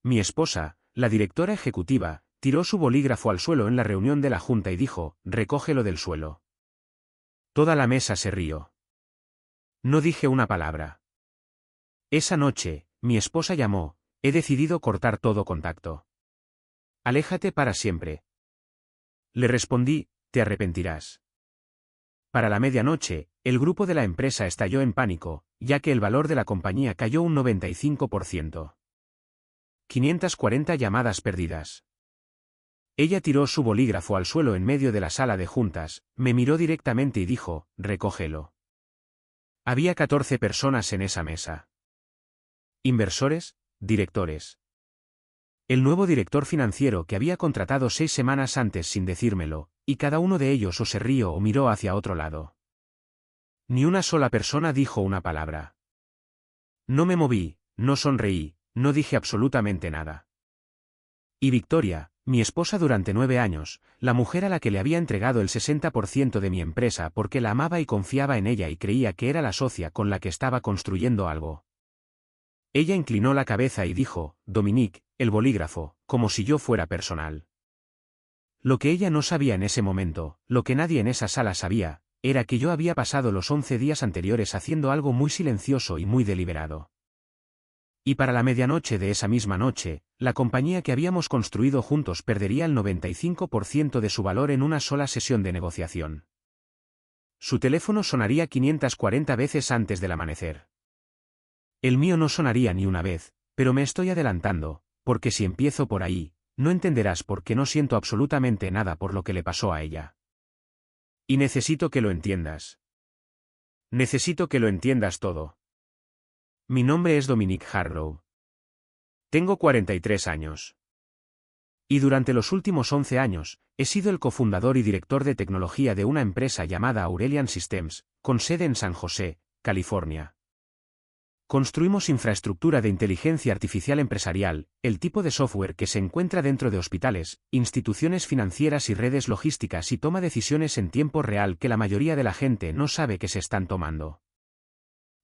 Mi esposa, la directora ejecutiva, tiró su bolígrafo al suelo en la reunión de la junta y dijo, recógelo del suelo. Toda la mesa se rió. No dije una palabra. Esa noche, mi esposa llamó, he decidido cortar todo contacto. Aléjate para siempre. Le respondí, te arrepentirás. Para la medianoche, el grupo de la empresa estalló en pánico, ya que el valor de la compañía cayó un 95%. 540 llamadas perdidas. Ella tiró su bolígrafo al suelo en medio de la sala de juntas, me miró directamente y dijo, recógelo. Había 14 personas en esa mesa. Inversores, directores. El nuevo director financiero que había contratado 6 semanas antes sin decírmelo, y cada uno de ellos o se rió o miró hacia otro lado. Ni una sola persona dijo una palabra. No me moví, no sonreí, no dije absolutamente nada. Y Victoria, mi esposa durante 9 años, la mujer a la que le había entregado el 60% de mi empresa porque la amaba y confiaba en ella y creía que era la socia con la que estaba construyendo algo. Ella inclinó la cabeza y dijo, Dominique, el bolígrafo, como si yo fuera personal. Lo que ella no sabía en ese momento, lo que nadie en esa sala sabía, era que yo había pasado los 11 días anteriores haciendo algo muy silencioso y muy deliberado. Y para la medianoche de esa misma noche, la compañía que habíamos construido juntos perdería el 95% de su valor en una sola sesión de negociación. Su teléfono sonaría 540 veces antes del amanecer. El mío no sonaría ni una vez, pero me estoy adelantando, porque si empiezo por ahí, no entenderás por qué no siento absolutamente nada por lo que le pasó a ella. Y necesito que lo entiendas. Necesito que lo entiendas todo. Mi nombre es Dominique Harlow. Tengo 43 años. Y durante los últimos 11 años, he sido el cofundador y director de tecnología de una empresa llamada Aurelian Systems, con sede en San José, California. Construimos infraestructura de inteligencia artificial empresarial, el tipo de software que se encuentra dentro de hospitales, instituciones financieras y redes logísticas y toma decisiones en tiempo real que la mayoría de la gente no sabe que se están tomando.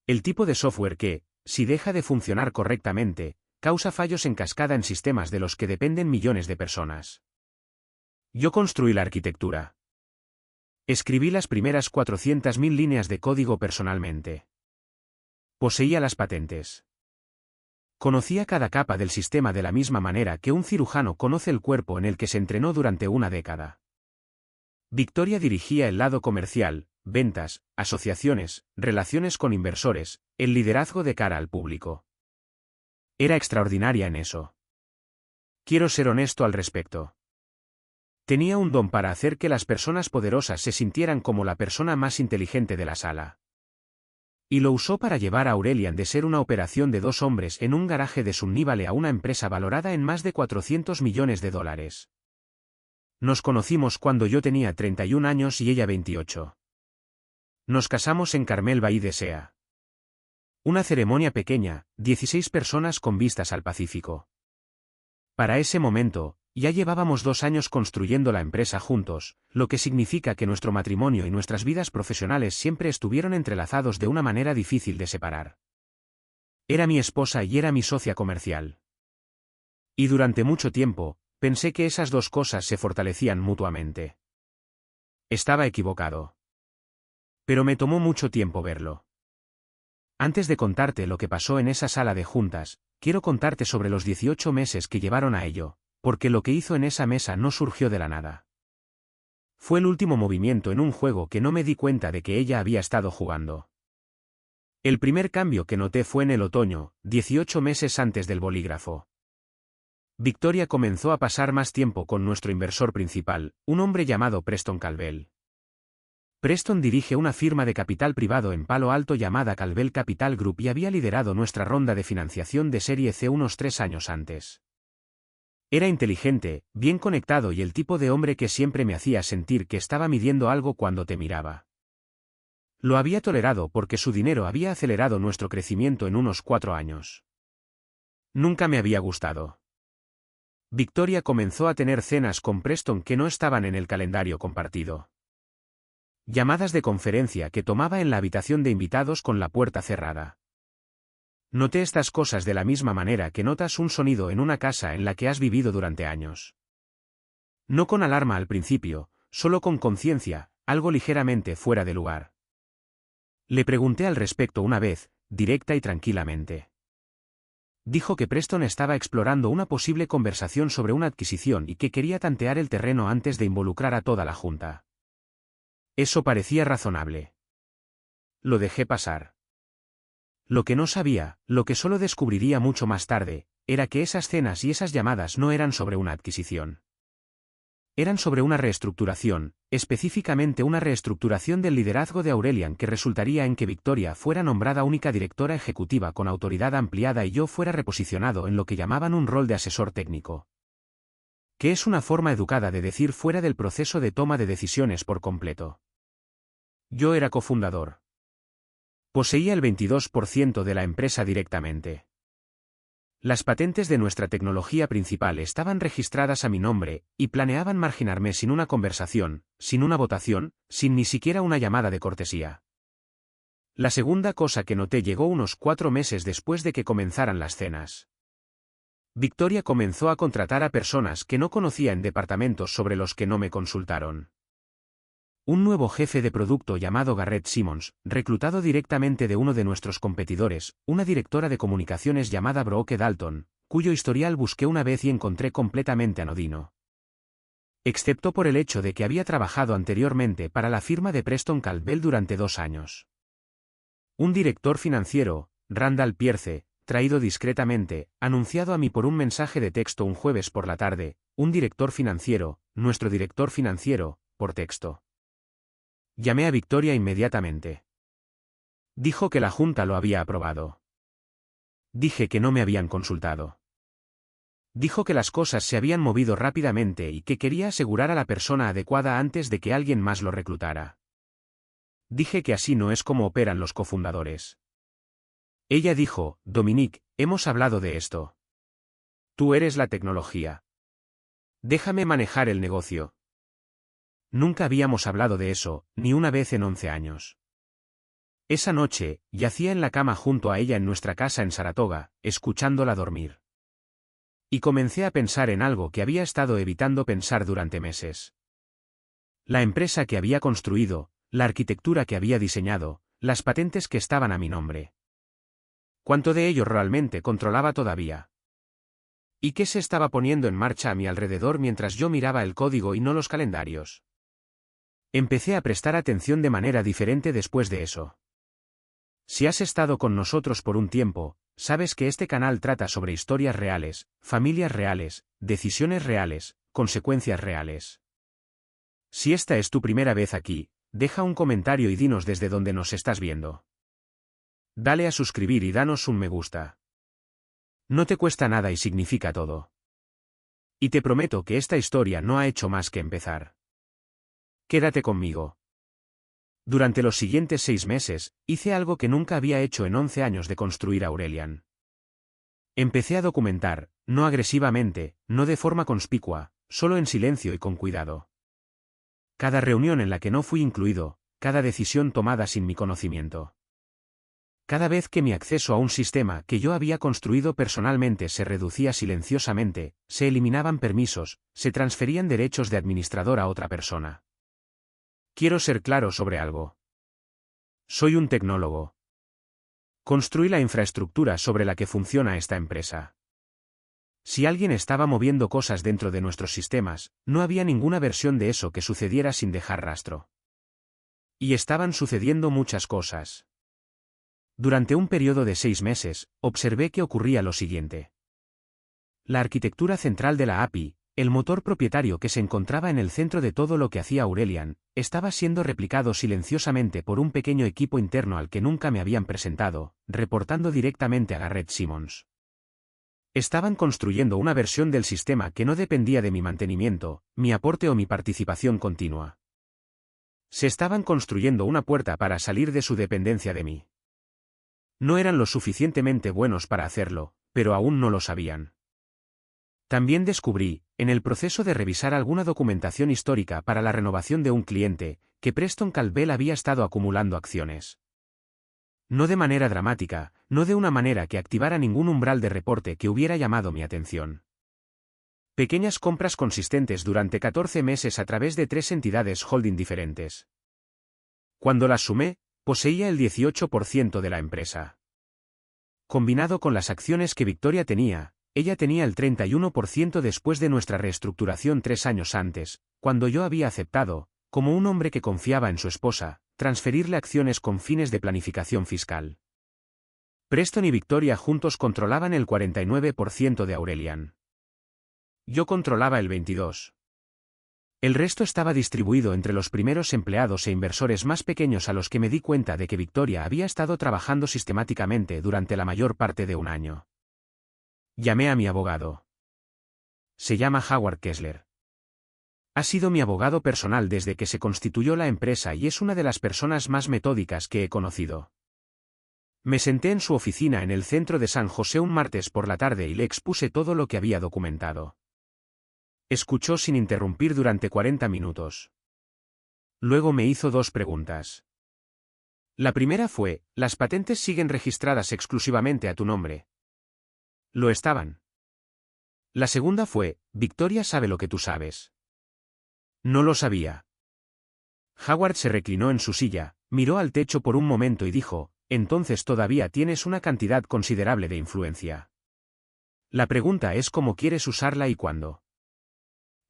El tipo de software que, si deja de funcionar correctamente, causa fallos en cascada en sistemas de los que dependen millones de personas. Yo construí la arquitectura. Escribí las primeras 400.000 líneas de código personalmente. Poseía las patentes. Conocía cada capa del sistema de la misma manera que un cirujano conoce el cuerpo en el que se entrenó durante una década. Victoria dirigía el lado comercial, ventas, asociaciones, relaciones con inversores, el liderazgo de cara al público. Era extraordinaria en eso. Quiero ser honesto al respecto. Tenía un don para hacer que las personas poderosas se sintieran como la persona más inteligente de la sala. Y lo usó para llevar a Aurelian de ser una operación de 2 hombres en un garaje de Sunny Valley a una empresa valorada en más de $400 millones. Nos conocimos cuando yo tenía 31 años y ella 28. Nos casamos en Carmel Bay de Sea. Una ceremonia pequeña, 16 personas con vistas al Pacífico. Para ese momento, ya llevábamos 2 años construyendo la empresa juntos, lo que significa que nuestro matrimonio y nuestras vidas profesionales siempre estuvieron entrelazados de una manera difícil de separar. Era mi esposa y era mi socia comercial. Y durante mucho tiempo, pensé que esas 2 cosas se fortalecían mutuamente. Estaba equivocado. Pero me tomó mucho tiempo verlo. Antes de contarte lo que pasó en esa sala de juntas, quiero contarte sobre los 18 meses que llevaron a ello, porque lo que hizo en esa mesa no surgió de la nada. Fue el último movimiento en un juego que no me di cuenta de que ella había estado jugando. El primer cambio que noté fue en el otoño, 18 meses antes del bolígrafo. Victoria comenzó a pasar más tiempo con nuestro inversor principal, un hombre llamado Preston Calvel. Preston dirige una firma de capital privado en Palo Alto llamada Calvel Capital Group y había liderado nuestra ronda de financiación de Serie C unos 3 años antes. Era inteligente, bien conectado y el tipo de hombre que siempre me hacía sentir que estaba midiendo algo cuando te miraba. Lo había tolerado porque su dinero había acelerado nuestro crecimiento en unos 4 años. Nunca me había gustado. Victoria comenzó a tener cenas con Preston que no estaban en el calendario compartido. Llamadas de conferencia que tomaba en la habitación de invitados con la puerta cerrada. Noté estas cosas de la misma manera que notas un sonido en una casa en la que has vivido durante años. No con alarma al principio, solo con conciencia, algo ligeramente fuera de lugar. Le pregunté al respecto una vez, directa y tranquilamente. Dijo que Preston estaba explorando una posible conversación sobre una adquisición y que quería tantear el terreno antes de involucrar a toda la junta. Eso parecía razonable. Lo dejé pasar. Lo que no sabía, lo que solo descubriría mucho más tarde, era que esas cenas y esas llamadas no eran sobre una adquisición. Eran sobre una reestructuración, específicamente una reestructuración del liderazgo de Aurelian que resultaría en que Victoria fuera nombrada única directora ejecutiva con autoridad ampliada y yo fuera reposicionado en lo que llamaban un rol de asesor técnico. Que es una forma educada de decir fuera del proceso de toma de decisiones por completo. Yo era cofundador. Poseía el 22% de la empresa directamente. Las patentes de nuestra tecnología principal estaban registradas a mi nombre, y planeaban marginarme sin una conversación, sin una votación, sin ni siquiera una llamada de cortesía. La segunda cosa que noté llegó unos 4 meses después de que comenzaran las cenas. Victoria comenzó a contratar a personas que no conocía en departamentos sobre los que no me consultaron. Un nuevo jefe de producto llamado Garrett Simmons, reclutado directamente de uno de nuestros competidores, una directora de comunicaciones llamada Brooke Dalton, cuyo historial busqué una vez y encontré completamente anodino. Excepto por el hecho de que había trabajado anteriormente para la firma de Preston Caldwell durante 2 años. Un director financiero, Randall Pierce, traído discretamente, anunciado a mí por un mensaje de texto un jueves por la tarde, un director financiero, nuestro director financiero, por texto. Llamé a Victoria inmediatamente. Dijo que la junta lo había aprobado. Dije que no me habían consultado. Dijo que las cosas se habían movido rápidamente y que quería asegurar a la persona adecuada antes de que alguien más lo reclutara. Dije que así no es como operan los cofundadores. Ella dijo, Dominique, hemos hablado de esto. Tú eres la tecnología. Déjame manejar el negocio. Nunca habíamos hablado de eso, ni una vez en 11 años. Esa noche, yacía en la cama junto a ella en nuestra casa en Saratoga, escuchándola dormir. Y comencé a pensar en algo que había estado evitando pensar durante meses. La empresa que había construido, la arquitectura que había diseñado, las patentes que estaban a mi nombre. ¿Cuánto de ello realmente controlaba todavía? ¿Y qué se estaba poniendo en marcha a mi alrededor mientras yo miraba el código y no los calendarios? Empecé a prestar atención de manera diferente después de eso. Si has estado con nosotros por un tiempo, sabes que este canal trata sobre historias reales, familias reales, decisiones reales, consecuencias reales. Si esta es tu primera vez aquí, deja un comentario y dinos desde dónde nos estás viendo. Dale a suscribir y danos un me gusta. No te cuesta nada y significa todo. Y te prometo que esta historia no ha hecho más que empezar. Quédate conmigo. Durante los siguientes 6 meses, hice algo que nunca había hecho en 11 años de construir Aurelian. Empecé a documentar, no agresivamente, no de forma conspicua, solo en silencio y con cuidado. Cada reunión en la que no fui incluido, cada decisión tomada sin mi conocimiento. Cada vez que mi acceso a un sistema que yo había construido personalmente se reducía silenciosamente, se eliminaban permisos, se transferían derechos de administrador a otra persona. Quiero ser claro sobre algo. Soy un tecnólogo. Construí la infraestructura sobre la que funciona esta empresa. Si alguien estaba moviendo cosas dentro de nuestros sistemas, no había ninguna versión de eso que sucediera sin dejar rastro. Y estaban sucediendo muchas cosas. Durante un periodo de 6 meses, observé que ocurría lo siguiente. La arquitectura central de la API, el motor propietario que se encontraba en el centro de todo lo que hacía Aurelian, estaba siendo replicado silenciosamente por un pequeño equipo interno al que nunca me habían presentado, reportando directamente a Garrett Simmons. Estaban construyendo una versión del sistema que no dependía de mi mantenimiento, mi aporte o mi participación continua. Se estaban construyendo una puerta para salir de su dependencia de mí. No eran lo suficientemente buenos para hacerlo, pero aún no lo sabían. También descubrí, en el proceso de revisar alguna documentación histórica para la renovación de un cliente, que Preston Caldwell había estado acumulando acciones. No de manera dramática, no de una manera que activara ningún umbral de reporte que hubiera llamado mi atención. Pequeñas compras consistentes durante 14 meses a través de 3 entidades holding diferentes. Cuando las sumé, poseía el 18% de la empresa. Combinado con las acciones que Victoria tenía, ella tenía el 31% después de nuestra reestructuración 3 años antes, cuando yo había aceptado, como un hombre que confiaba en su esposa, transferirle acciones con fines de planificación fiscal. Preston y Victoria juntos controlaban el 49% de Aurelian. Yo controlaba el 22%. El resto estaba distribuido entre los primeros empleados e inversores más pequeños a los que me di cuenta de que Victoria había estado trabajando sistemáticamente durante la mayor parte de un año. Llamé a mi abogado. Se llama Howard Kessler. Ha sido mi abogado personal desde que se constituyó la empresa y es una de las personas más metódicas que he conocido. Me senté en su oficina en el centro de San José un martes por la tarde y le expuse todo lo que había documentado. Escuchó sin interrumpir durante 40 minutos. Luego me hizo 2 preguntas. La primera fue, ¿las patentes siguen registradas exclusivamente a tu nombre? Lo estaban. La segunda fue, ¿Victoria sabe lo que tú sabes? No lo sabía. Howard se reclinó en su silla, miró al techo por un momento y dijo, entonces todavía tienes una cantidad considerable de influencia. La pregunta es cómo quieres usarla y cuándo.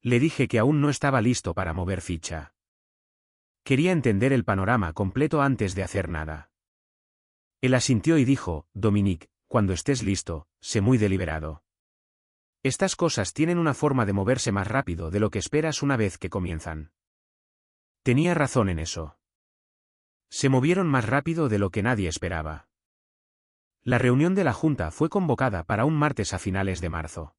Le dije que aún no estaba listo para mover ficha. Quería entender el panorama completo antes de hacer nada. Él asintió y dijo, Dominic, cuando estés listo, sé muy deliberado. Estas cosas tienen una forma de moverse más rápido de lo que esperas una vez que comienzan. Tenía razón en eso. Se movieron más rápido de lo que nadie esperaba. La reunión de la Junta fue convocada para un martes a finales de marzo.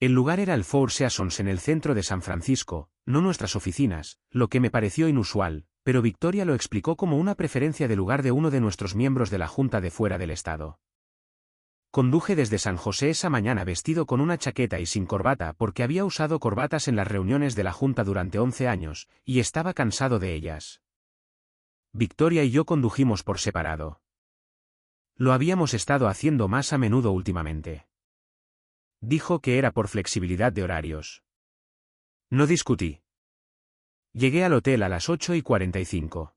El lugar era el Four Seasons en el centro de San Francisco, no nuestras oficinas, lo que me pareció inusual, pero Victoria lo explicó como una preferencia de lugar de uno de nuestros miembros de la Junta de fuera del estado. Conduje desde San José esa mañana vestido con una chaqueta y sin corbata porque había usado corbatas en las reuniones de la Junta durante 11 años, y estaba cansado de ellas. Victoria y yo condujimos por separado. Lo habíamos estado haciendo más a menudo últimamente. Dijo que era por flexibilidad de horarios. No discutí. Llegué al hotel a las 8:45.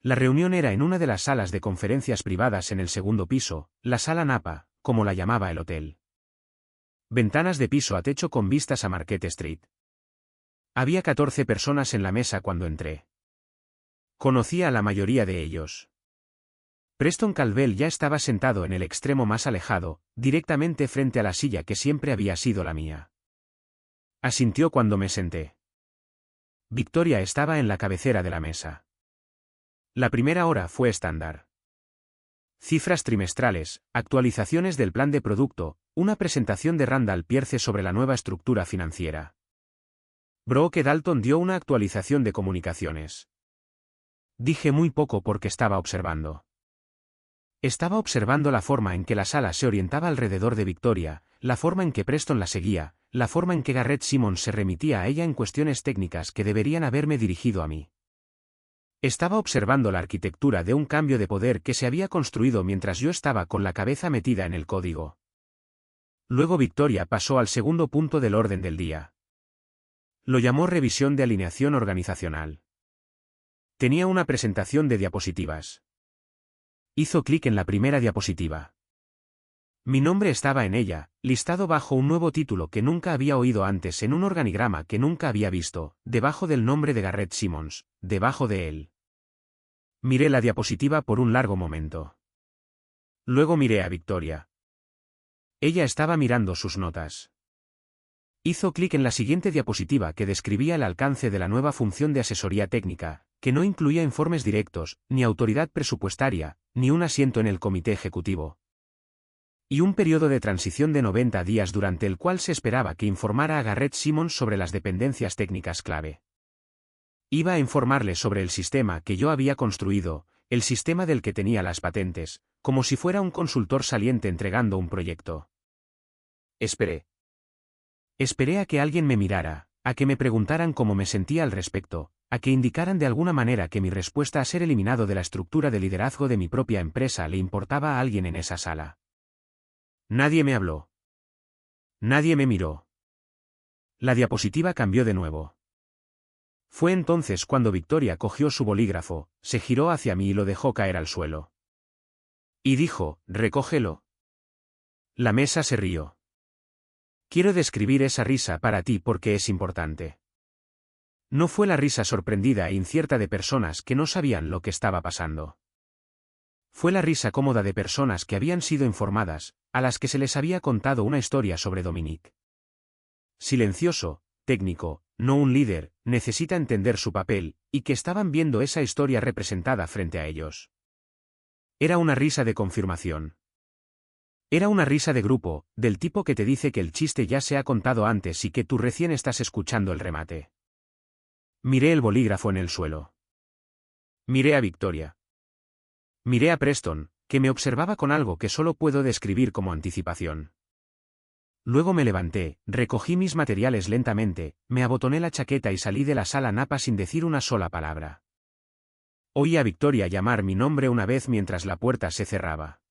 La reunión era en una de las salas de conferencias privadas en el segundo piso, la sala Napa, como la llamaba el hotel. Ventanas de piso a techo con vistas a Market Street. Había 14 personas en la mesa cuando entré. Conocía a la mayoría de ellos. Preston Calvell ya estaba sentado en el extremo más alejado, directamente frente a la silla que siempre había sido la mía. Asintió cuando me senté. Victoria estaba en la cabecera de la mesa. La primera hora fue estándar. Cifras trimestrales, actualizaciones del plan de producto, una presentación de Randall Pierce sobre la nueva estructura financiera. Brooke Dalton dio una actualización de comunicaciones. Dije muy poco porque estaba observando. Estaba observando la forma en que la sala se orientaba alrededor de Victoria, la forma en que Preston la seguía, la forma en que Garrett Simmons se remitía a ella en cuestiones técnicas que deberían haberme dirigido a mí. Estaba observando la arquitectura de un cambio de poder que se había construido mientras yo estaba con la cabeza metida en el código. Luego Victoria pasó al segundo punto del orden del día. Lo llamó revisión de alineación organizacional. Tenía una presentación de diapositivas. Hizo clic en la primera diapositiva. Mi nombre estaba en ella, listado bajo un nuevo título que nunca había oído antes en un organigrama que nunca había visto, debajo del nombre de Garrett Simmons, debajo de él. Miré la diapositiva por un largo momento. Luego miré a Victoria. Ella estaba mirando sus notas. Hizo clic en la siguiente diapositiva que describía el alcance de la nueva función de asesoría técnica, que no incluía informes directos, ni autoridad presupuestaria, ni un asiento en el comité ejecutivo. Y un periodo de transición de 90 días durante el cual se esperaba que informara a Garrett Simmons sobre las dependencias técnicas clave. Iba a informarle sobre el sistema que yo había construido, el sistema del que tenía las patentes, como si fuera un consultor saliente entregando un proyecto. Esperé. Esperé a que alguien me mirara, a que me preguntaran cómo me sentía al respecto, a que indicaran de alguna manera que mi respuesta a ser eliminado de la estructura de liderazgo de mi propia empresa le importaba a alguien en esa sala. Nadie me habló. Nadie me miró. La diapositiva cambió de nuevo. Fue entonces cuando Victoria cogió su bolígrafo, se giró hacia mí y lo dejó caer al suelo. Y dijo, recógelo. La mesa se rió. Quiero describir esa risa para ti porque es importante. No fue la risa sorprendida e incierta de personas que no sabían lo que estaba pasando. Fue la risa cómoda de personas que habían sido informadas, a las que se les había contado una historia sobre Dominique. Silencioso, técnico, no un líder, necesita entender su papel, y que estaban viendo esa historia representada frente a ellos. Era una risa de confirmación. Era una risa de grupo, del tipo que te dice que el chiste ya se ha contado antes y que tú recién estás escuchando el remate. Miré el bolígrafo en el suelo. Miré a Victoria. Miré a Preston, que me observaba con algo que solo puedo describir como anticipación. Luego me levanté, recogí mis materiales lentamente, me abotoné la chaqueta y salí de la sala Napa sin decir una sola palabra. Oí a Victoria llamar mi nombre una vez mientras la puerta se cerraba.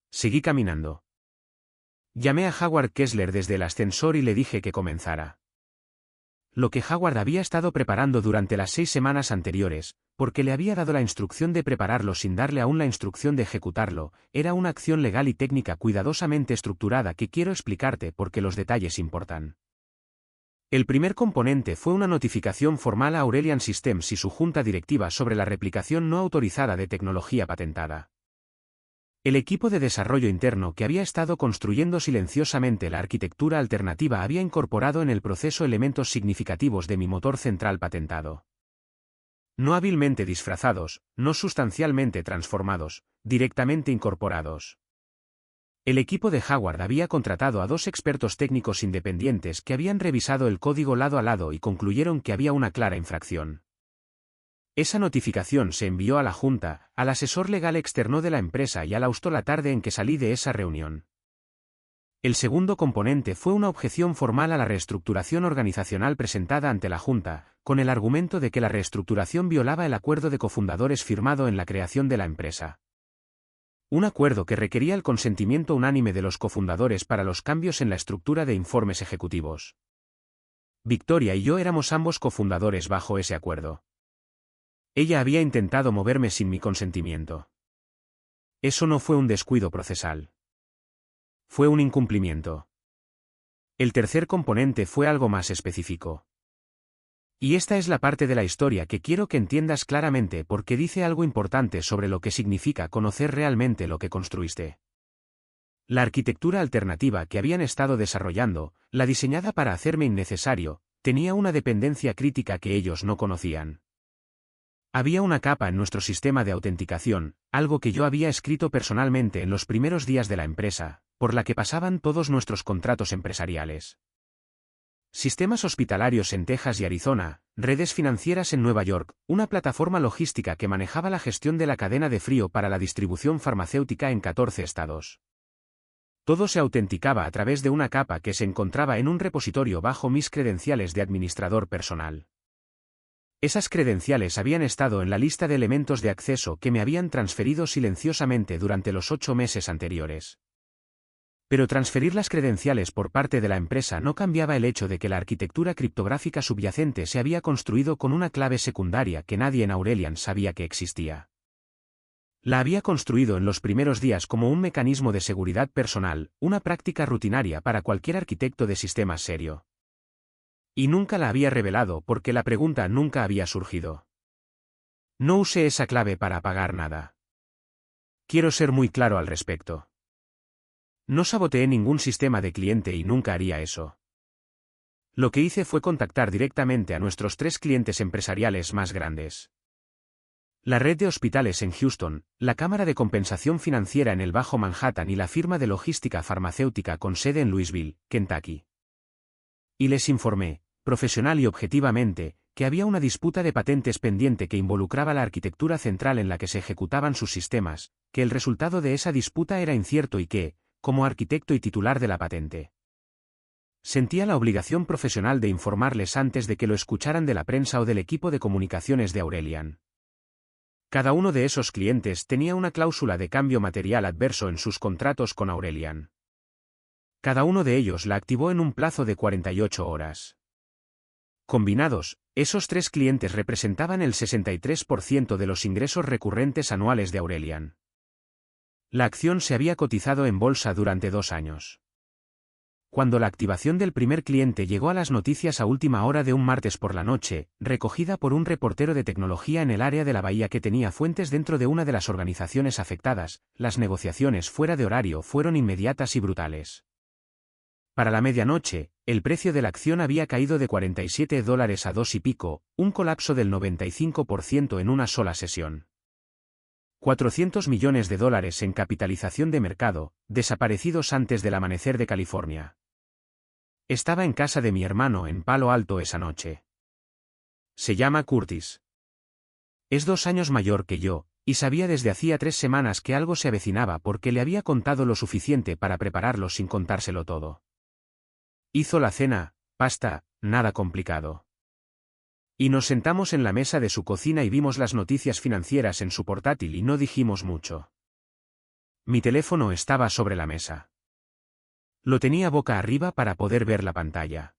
Seguí caminando. Llamé a Howard Kessler desde el ascensor y le dije que comenzara. Lo que Howard había estado preparando durante las 6 semanas anteriores, porque le había dado la instrucción de prepararlo sin darle aún la instrucción de ejecutarlo, era una acción legal y técnica cuidadosamente estructurada que quiero explicarte porque los detalles importan. El primer componente fue una notificación formal a Aurelian Systems y su junta directiva sobre la replicación no autorizada de tecnología patentada. El equipo de desarrollo interno que había estado construyendo silenciosamente la arquitectura alternativa había incorporado en el proceso elementos significativos de mi motor central patentado. No hábilmente disfrazados, no sustancialmente transformados, directamente incorporados. El equipo de Howard había contratado a 2 expertos técnicos independientes que habían revisado el código lado a lado y concluyeron que había una clara infracción. Esa notificación se envió a la Junta, al asesor legal externo de la empresa y al Austo la tarde en que salí de esa reunión. El segundo componente fue una objeción formal a la reestructuración organizacional presentada ante la Junta, con el argumento de que la reestructuración violaba el acuerdo de cofundadores firmado en la creación de la empresa. Un acuerdo que requería el consentimiento unánime de los cofundadores para los cambios en la estructura de informes ejecutivos. Victoria y yo éramos ambos cofundadores bajo ese acuerdo. Ella había intentado moverme sin mi consentimiento. Eso no fue un descuido procesal. Fue un incumplimiento. El tercer componente fue algo más específico. Y esta es la parte de la historia que quiero que entiendas claramente porque dice algo importante sobre lo que significa conocer realmente lo que construiste. La arquitectura alternativa que habían estado desarrollando, la diseñada para hacerme innecesario, tenía una dependencia crítica que ellos no conocían. Había una capa en nuestro sistema de autenticación, algo que yo había escrito personalmente en los primeros días de la empresa, por la que pasaban todos nuestros contratos empresariales. Sistemas hospitalarios en Texas y Arizona, redes financieras en Nueva York, una plataforma logística que manejaba la gestión de la cadena de frío para la distribución farmacéutica en 14 estados. Todo se autenticaba a través de una capa que se encontraba en un repositorio bajo mis credenciales de administrador personal. Esas credenciales habían estado en la lista de elementos de acceso que me habían transferido silenciosamente durante los 8 meses anteriores. Pero transferir las credenciales por parte de la empresa no cambiaba el hecho de que la arquitectura criptográfica subyacente se había construido con una clave secundaria que nadie en Aurelian sabía que existía. La había construido en los primeros días como un mecanismo de seguridad personal, una práctica rutinaria para cualquier arquitecto de sistemas serio. Y nunca la había revelado porque la pregunta nunca había surgido. No usé esa clave para apagar nada. Quiero ser muy claro al respecto. No saboteé ningún sistema de cliente y nunca haría eso. Lo que hice fue contactar directamente a nuestros 3 clientes empresariales más grandes. La red de hospitales en Houston, la Cámara de Compensación Financiera en el Bajo Manhattan y la firma de logística farmacéutica con sede en Louisville, Kentucky. Y les informé, profesional y objetivamente, que había una disputa de patentes pendiente que involucraba la arquitectura central en la que se ejecutaban sus sistemas, que el resultado de esa disputa era incierto y que, como arquitecto y titular de la patente, Sentía la obligación profesional de informarles antes de que lo escucharan de la prensa o del equipo de comunicaciones de Aurelian. Cada uno de esos clientes tenía una cláusula de cambio material adverso en sus contratos con Aurelian. Cada uno de ellos la activó en un plazo de 48 horas. Combinados, esos 3 clientes representaban el 63% de los ingresos recurrentes anuales de Aurelian. La acción se había cotizado en bolsa durante 2 años. Cuando la activación del primer cliente llegó a las noticias a última hora de un martes por la noche, recogida por un reportero de tecnología en el área de la bahía que tenía fuentes dentro de una de las organizaciones afectadas, las negociaciones fuera de horario fueron inmediatas y brutales. Para la medianoche, el precio de la acción había caído de $47 a 2 y pico, un colapso del 95% en una sola sesión. $400 millones en capitalización de mercado, desaparecidos antes del amanecer de California. Estaba en casa de mi hermano en Palo Alto esa noche. Se llama Curtis. Es 2 años mayor que yo, y sabía desde hacía 3 semanas que algo se avecinaba porque le había contado lo suficiente para prepararlo sin contárselo todo. Hizo la cena, pasta, nada complicado. Y nos sentamos en la mesa de su cocina y vimos las noticias financieras en su portátil y no dijimos mucho. Mi teléfono estaba sobre la mesa. Lo tenía boca arriba para poder ver la pantalla.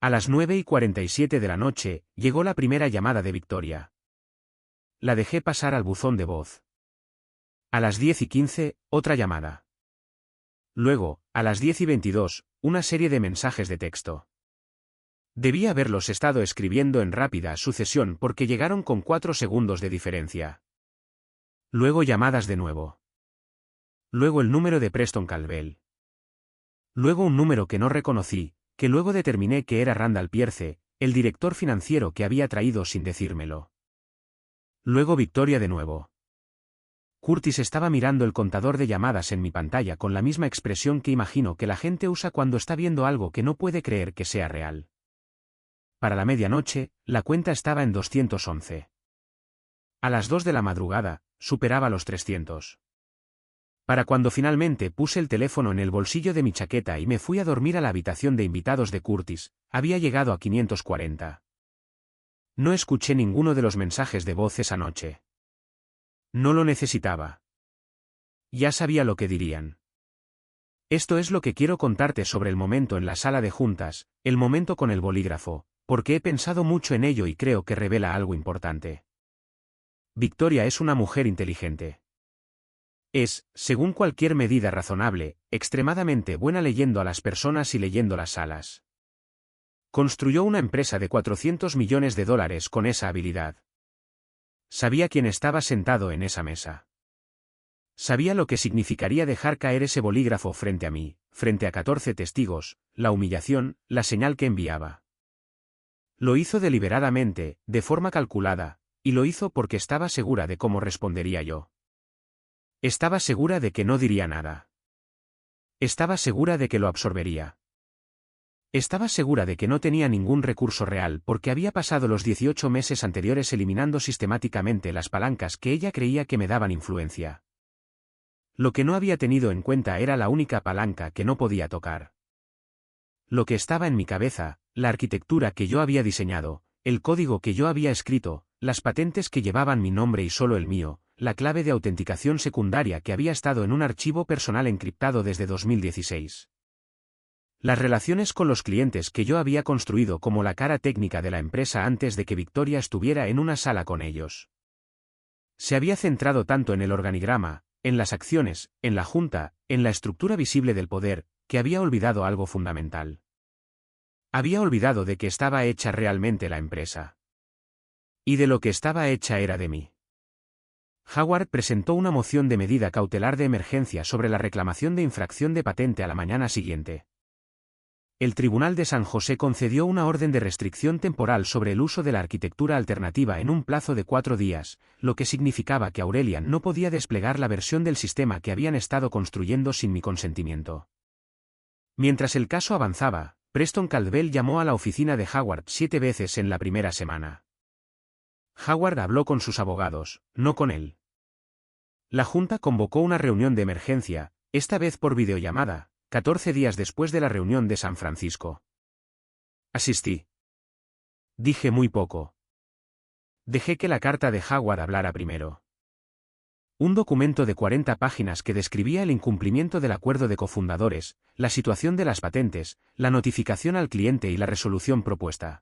A las 9:47 de la noche, llegó la primera llamada de Victoria. La dejé pasar al buzón de voz. A las 10:15, otra llamada. Luego, a las 10:22, una serie de mensajes de texto. Debía haberlos estado escribiendo en rápida sucesión porque llegaron con 4 segundos de diferencia. Luego llamadas de nuevo. Luego el número de Preston Calvel. Luego un número que no reconocí, que luego determiné que era Randall Pierce, el director financiero que había traído sin decírmelo. Luego Victoria de nuevo. Curtis estaba mirando el contador de llamadas en mi pantalla con la misma expresión que imagino que la gente usa cuando está viendo algo que no puede creer que sea real. Para la medianoche, la cuenta estaba en 211. A las 2 de la madrugada, superaba los 300. Para cuando finalmente puse el teléfono en el bolsillo de mi chaqueta y me fui a dormir a la habitación de invitados de Curtis, había llegado a 540. No escuché ninguno de los mensajes de voz esa noche. No lo necesitaba. Ya sabía lo que dirían. Esto es lo que quiero contarte sobre el momento en la sala de juntas, el momento con el bolígrafo, porque he pensado mucho en ello y creo que revela algo importante. Victoria es una mujer inteligente. Es, según cualquier medida razonable, extremadamente buena leyendo a las personas y leyendo las salas. Construyó una empresa de $400 millones con esa habilidad. Sabía quién estaba sentado en esa mesa. Sabía lo que significaría dejar caer ese bolígrafo frente a mí, frente a 14 testigos, la humillación, la señal que enviaba. Lo hizo deliberadamente, de forma calculada, y lo hizo porque estaba segura de cómo respondería yo. Estaba segura de que no diría nada. Estaba segura de que lo absorbería. Estaba segura de que no tenía ningún recurso real porque había pasado los 18 meses anteriores eliminando sistemáticamente las palancas que ella creía que me daban influencia. Lo que no había tenido en cuenta era la única palanca que no podía tocar. Lo que estaba en mi cabeza, la arquitectura que yo había diseñado, el código que yo había escrito, las patentes que llevaban mi nombre y solo el mío, la clave de autenticación secundaria que había estado en un archivo personal encriptado desde 2016. Las relaciones con los clientes que yo había construido como la cara técnica de la empresa antes de que Victoria estuviera en una sala con ellos. Se había centrado tanto en el organigrama, en las acciones, en la junta, en la estructura visible del poder, que había olvidado algo fundamental. Había olvidado de que estaba hecha realmente la empresa. Y de lo que estaba hecha era de mí. Howard presentó una moción de medida cautelar de emergencia sobre la reclamación de infracción de patente a la mañana siguiente. El Tribunal de San José concedió una orden de restricción temporal sobre el uso de la arquitectura alternativa en un plazo de 4 días, lo que significaba que Aurelian no podía desplegar la versión del sistema que habían estado construyendo sin mi consentimiento. Mientras el caso avanzaba, Preston Calvel llamó a la oficina de Howard 7 veces en la primera semana. Howard habló con sus abogados, no con él. La Junta convocó una reunión de emergencia, esta vez por videollamada, 14 días después de la reunión de San Francisco. Asistí. Dije muy poco. Dejé que la carta de Howard hablara primero. Un documento de 40 páginas que describía el incumplimiento del acuerdo de cofundadores, la situación de las patentes, la notificación al cliente y la resolución propuesta.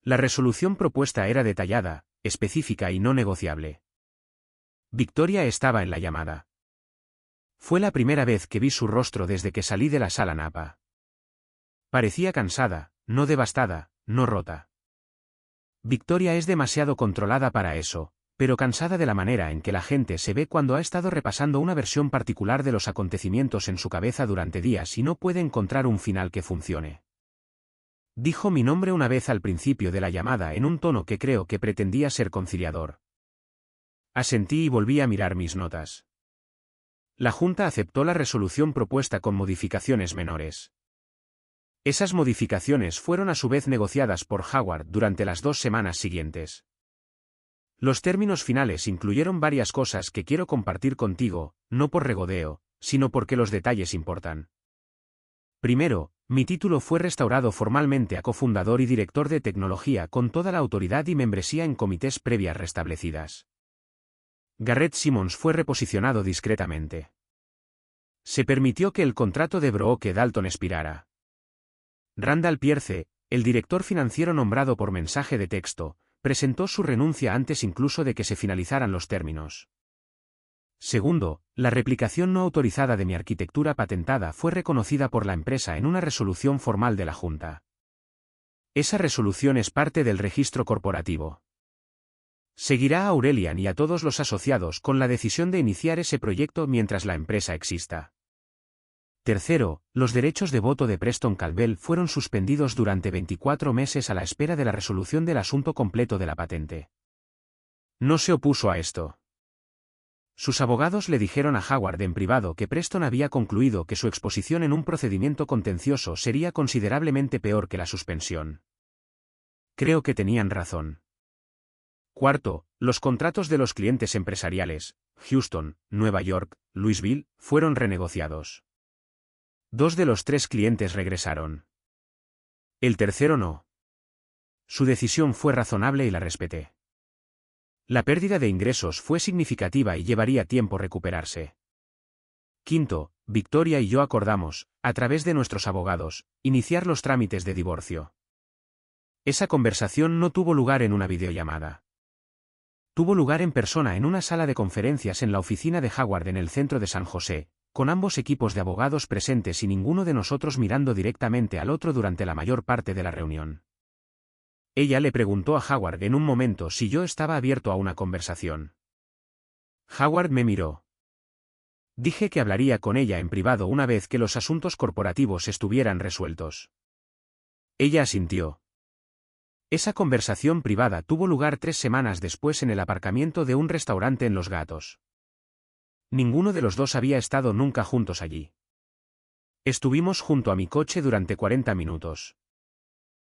La resolución propuesta era detallada, específica y no negociable. Victoria estaba en la llamada. Fue la primera vez que vi su rostro desde que salí de la sala Napa. Parecía cansada, no devastada, no rota. Victoria es demasiado controlada para eso, pero cansada de la manera en que la gente se ve cuando ha estado repasando una versión particular de los acontecimientos en su cabeza durante días y no puede encontrar un final que funcione. Dijo mi nombre una vez al principio de la llamada en un tono que creo que pretendía ser conciliador. Asentí y volví a mirar mis notas. La Junta aceptó la resolución propuesta con modificaciones menores. Esas modificaciones fueron a su vez negociadas por Howard durante las 2 semanas siguientes. Los términos finales incluyeron varias cosas que quiero compartir contigo, no por regodeo, sino porque los detalles importan. Primero, mi título fue restaurado formalmente a cofundador y director de tecnología con toda la autoridad y membresía en comités previas restablecidas. Garrett Simmons fue reposicionado discretamente. Se permitió que el contrato de Brooke Dalton expirara. Randall Pierce, el director financiero nombrado por mensaje de texto, presentó su renuncia antes incluso de que se finalizaran los términos. Segundo, la replicación no autorizada de mi arquitectura patentada fue reconocida por la empresa en una resolución formal de la Junta. Esa resolución es parte del registro corporativo. Seguirá a Aurelian y a todos los asociados con la decisión de iniciar ese proyecto mientras la empresa exista. Tercero, los derechos de voto de Preston Calvel fueron suspendidos durante 24 meses a la espera de la resolución del asunto completo de la patente. No se opuso a esto. Sus abogados le dijeron a Howard en privado que Preston había concluido que su exposición en un procedimiento contencioso sería considerablemente peor que la suspensión. Creo que tenían razón. Cuarto, los contratos de los clientes empresariales, Houston, Nueva York, Louisville, fueron renegociados. 2 de los 3 clientes regresaron. El tercero no. Su decisión fue razonable y la respeté. La pérdida de ingresos fue significativa y llevaría tiempo recuperarse. Quinto, Victoria y yo acordamos, a través de nuestros abogados, iniciar los trámites de divorcio. Esa conversación no tuvo lugar en una videollamada. Tuvo lugar en persona en una sala de conferencias en la oficina de Howard en el centro de San José, con ambos equipos de abogados presentes y ninguno de nosotros mirando directamente al otro durante la mayor parte de la reunión. Ella le preguntó a Howard en un momento si yo estaba abierto a una conversación. Howard me miró. Dije que hablaría con ella en privado una vez que los asuntos corporativos estuvieran resueltos. Ella asintió. Esa conversación privada tuvo lugar 3 semanas después en el aparcamiento de un restaurante en Los Gatos. Ninguno de los dos había estado nunca juntos allí. Estuvimos junto a mi coche durante 40 minutos.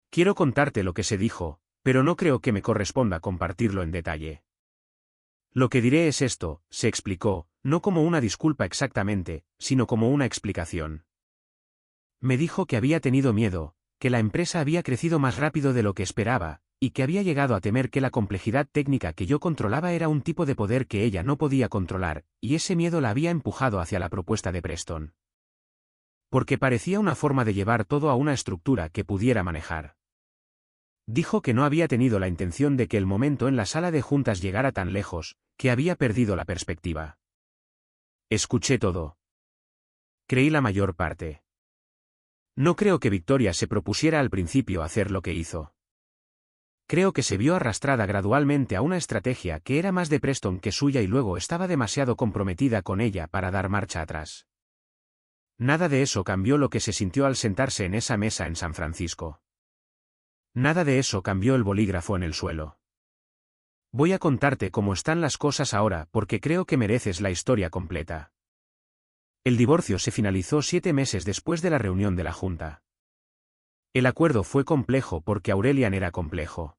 Quiero contarte lo que se dijo, pero no creo que me corresponda compartirlo en detalle. Lo que diré es esto, se explicó, no como una disculpa exactamente, sino como una explicación. Me dijo que había tenido miedo, que la empresa había crecido más rápido de lo que esperaba, y que había llegado a temer que la complejidad técnica que yo controlaba era un tipo de poder que ella no podía controlar, y ese miedo la había empujado hacia la propuesta de Preston. Porque parecía una forma de llevar todo a una estructura que pudiera manejar. Dijo que no había tenido la intención de que el momento en la sala de juntas llegara tan lejos, que había perdido la perspectiva. Escuché todo. Creí la mayor parte. No creo que Victoria se propusiera al principio hacer lo que hizo. Creo que se vio arrastrada gradualmente a una estrategia que era más de Preston que suya y luego estaba demasiado comprometida con ella para dar marcha atrás. Nada de eso cambió lo que se sintió al sentarse en esa mesa en San Francisco. Nada de eso cambió el bolígrafo en el suelo. Voy a contarte cómo están las cosas ahora porque creo que mereces la historia completa. El divorcio se finalizó 7 meses después de la reunión de la Junta. El acuerdo fue complejo porque Aurelian era complejo.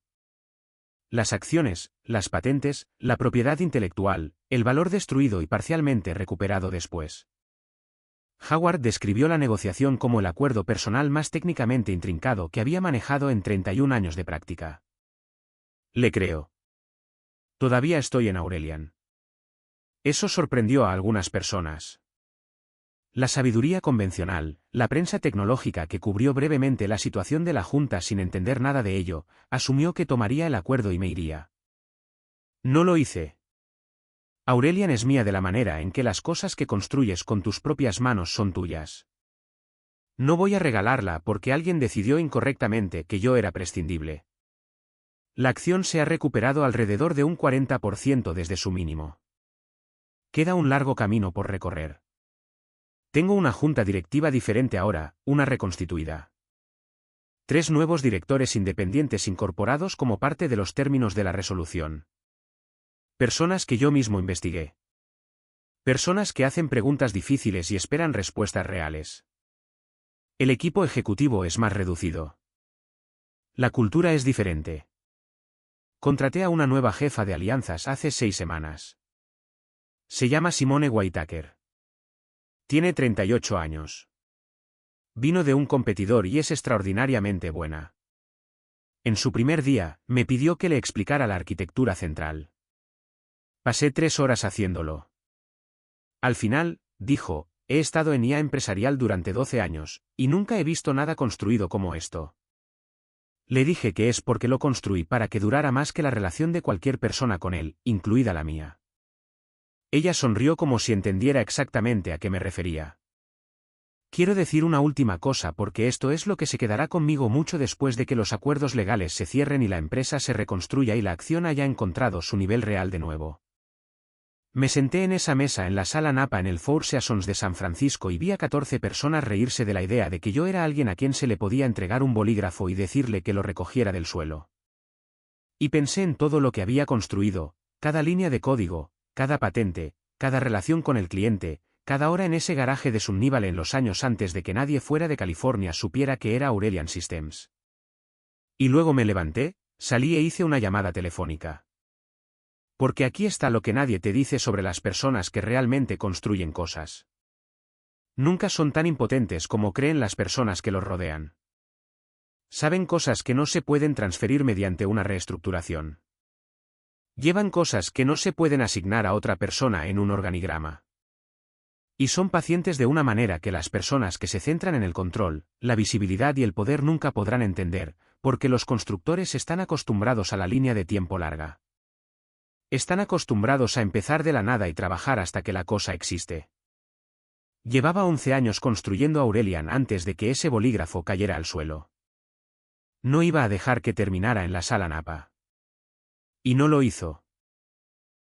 Las acciones, las patentes, la propiedad intelectual, el valor destruido y parcialmente recuperado después. Howard describió la negociación como el acuerdo personal más técnicamente intrincado que había manejado en 31 años de práctica. Le creo. Todavía estoy en Aurelian. Eso sorprendió a algunas personas. La sabiduría convencional, la prensa tecnológica que cubrió brevemente la situación de la Junta sin entender nada de ello, asumió que tomaría el acuerdo y me iría. No lo hice. Aurelian es mía de la manera en que las cosas que construyes con tus propias manos son tuyas. No voy a regalarla porque alguien decidió incorrectamente que yo era prescindible. La acción se ha recuperado alrededor de un 40% desde su mínimo. Queda un largo camino por recorrer. Tengo una junta directiva diferente ahora, una reconstituida. 3 nuevos directores independientes incorporados como parte de los términos de la resolución. Personas que yo mismo investigué. Personas que hacen preguntas difíciles y esperan respuestas reales. El equipo ejecutivo es más reducido. La cultura es diferente. Contraté a una nueva jefa de alianzas hace 6 semanas. Se llama Simone Whitaker. Tiene 38 años. Vino de un competidor y es extraordinariamente buena. En su primer día, me pidió que le explicara la arquitectura central. Pasé 3 horas haciéndolo. Al final, dijo, he estado en IA empresarial durante 12 años, y nunca he visto nada construido como esto. Le dije que es porque lo construí para que durara más que la relación de cualquier persona con él, incluida la mía. Ella sonrió como si entendiera exactamente a qué me refería. Quiero decir una última cosa porque esto es lo que se quedará conmigo mucho después de que los acuerdos legales se cierren y la empresa se reconstruya y la acción haya encontrado su nivel real de nuevo. Me senté en esa mesa en la sala Napa en el Four Seasons de San Francisco y vi a 14 personas reírse de la idea de que yo era alguien a quien se le podía entregar un bolígrafo y decirle que lo recogiera del suelo. Y pensé en todo lo que había construido, cada línea de código, cada patente, cada relación con el cliente, cada hora en ese garaje de Sunnyvale en los años antes de que nadie fuera de California supiera que era Aurelian Systems. Y luego me levanté, salí e hice una llamada telefónica. Porque aquí está lo que nadie te dice sobre las personas que realmente construyen cosas. Nunca son tan impotentes como creen las personas que los rodean. Saben cosas que no se pueden transferir mediante una reestructuración. Llevan cosas que no se pueden asignar a otra persona en un organigrama. Y son pacientes de una manera que las personas que se centran en el control, la visibilidad y el poder nunca podrán entender, porque los constructores están acostumbrados a la línea de tiempo larga. Están acostumbrados a empezar de la nada y trabajar hasta que la cosa existe. Llevaba 11 años construyendo Aurelian antes de que ese bolígrafo cayera al suelo. No iba a dejar que terminara en la sala Napa. Y no lo hizo.